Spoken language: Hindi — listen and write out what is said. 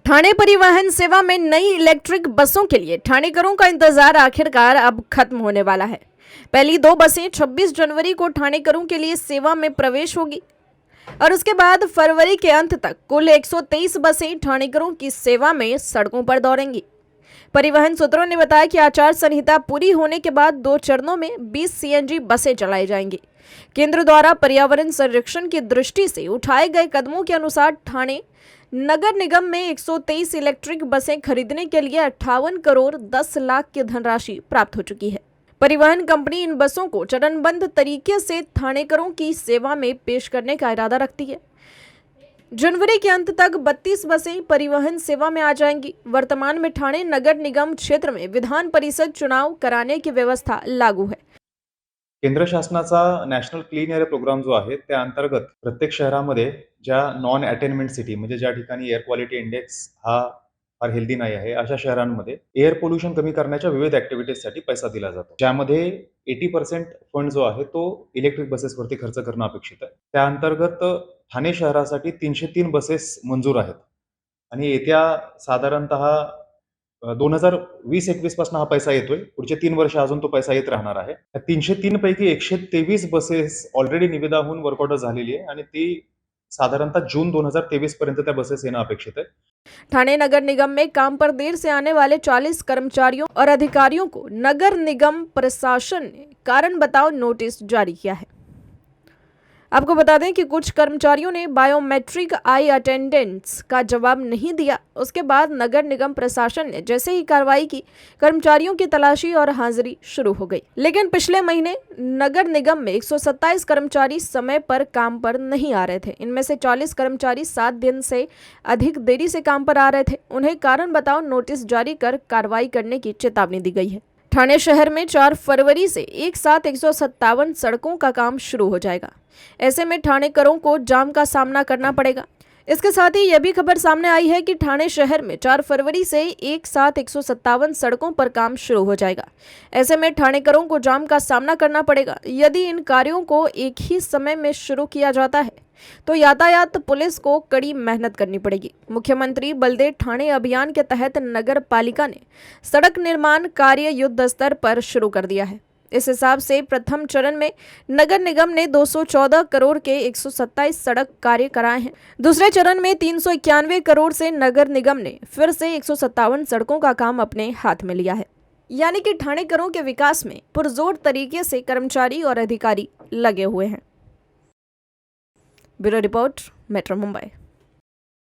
ठाणे परिवहन सेवा में नई इलेक्ट्रिक बसों के लिए ठाणेकरों का इंतजार आखिरकार अब खत्म होने वाला है। पहली दो बसें 26 जनवरी को ठाणेकरों के लिए सेवा में प्रवेश होगी और उसके बाद फरवरी के अंत तक कुल 123 बसें ठाणेकरों की सेवा में सड़कों पर दौड़ेंगी। परिवहन सूत्रों ने बताया कि आचार संहिता पूरी होने के बाद 2 चरणों में 20 सीएनजी बसें चलाई जाएंगी। केंद्र द्वारा पर्यावरण संरक्षण की दृष्टि से उठाए गए कदमों के अनुसार ठाणे नगर निगम में 123 इलेक्ट्रिक बसें खरीदने के लिए 58 करोड़ 10 लाख की धनराशि प्राप्त हो चुकी है। परिवहन कंपनी इन बसों को चरणबद्ध तरीके से ठाणेकरों की सेवा में पेश करने का इरादा रखती है। जनवरी के अंत तक 32 बसें परिवहन सेवा में आ जाएंगी। वर्तमान में ठाणे नगर निगम क्षेत्र में विधान परिषद चुनाव कराने की व्यवस्था लागू है। केंद्र शासनाचा नॅशनल क्लीन एअर प्रोग्राम जो आहे त्या अंतर्गत प्रत्येक शहरामध्ये ज्या नॉन अटेनमेंट सिटी म्हणजे ज्या ठिकाणी एअर क्वालिटी इंडेक्स हा फार हेल्दी नाही आहे अशा शहरांमध्ये एअर पोल्युशन कमी करण्याच्या विविध ऍक्टिव्हिटीजसाठी पैसा दिला जातो, ज्यामध्ये 80% फंड जो आहे तो इलेक्ट्रिक बसेसवरती खर्च करणं अपेक्षित आहे। त्या अंतर्गत ठाणे शहरासाठी 303 बसेस मंजूर आहेत आणि येत्या साधारणतः 2020-21 पासून हा पैसा येतोय। पुढचे 3 वर्ष अजून तो पैसा येत राहणार आहे। 303 पैकी 123 बसेस ऑलरेडी निविदा होऊन वर्क ऑर्डर झालेली आहे आणि ती साधारणतः जून 2023 पर्यंत त्या बसेस येणं अपेक्षित आहे। ठाणे नगर निगम में काम पर देर से आने वाले 40 कर्मचारियों और अधिकारियों को नगर निगम प्रशासन ने कारण बताओ नोटिस जारी किया है। आपको बता दें कि कुछ कर्मचारियों ने बायोमेट्रिक आई अटेंडेंस का जवाब नहीं दिया। उसके बाद नगर निगम प्रशासन ने जैसे ही कार्रवाई की, कर्मचारियों की तलाशी और हाजिरी शुरू हो गई। लेकिन पिछले महीने नगर निगम में 127 कर्मचारी समय पर काम पर नहीं आ रहे थे। इनमें से 40 कर्मचारी 7 दिन से अधिक देरी से काम पर आ रहे थे। उन्हें कारण बताओ नोटिस जारी कर कार्रवाई करने की चेतावनी दी गई है। ठाणे शहर में 4 फरवरी से एक साथ 157 सड़कों का काम शुरू हो जाएगा। ऐसे में ठाणेकरों को जाम का सामना करना पड़ेगा। इसके साथ ही यह भी खबर सामने आई है कि ठाणे शहर में 4 फरवरी से एक साथ 157 सड़कों पर काम शुरू हो जाएगा। ऐसे में ठाणेकरों को जाम का सामना करना पड़ेगा। यदि इन कार्यों को एक ही समय में शुरू किया जाता है तो यातायात पुलिस को कड़ी मेहनत करनी पड़ेगी। मुख्यमंत्री बलदे ठाणे अभियान के तहत नगर पालिका ने सड़क निर्माण कार्य युद्ध स्तर पर शुरू कर दिया है। इस हिसाब से प्रथम चरण में नगर निगम ने 214 करोड़ के 127 सड़क कार्य कराए हैं। दूसरे चरण में 391 करोड़ से नगर निगम ने फिर से 157 सड़कों का काम अपने हाथ में लिया है। यानी कि ठाणेकरों के विकास में पुरजोर तरीके से कर्मचारी और अधिकारी लगे हुए हैं। Bureau report, metro Mumbai.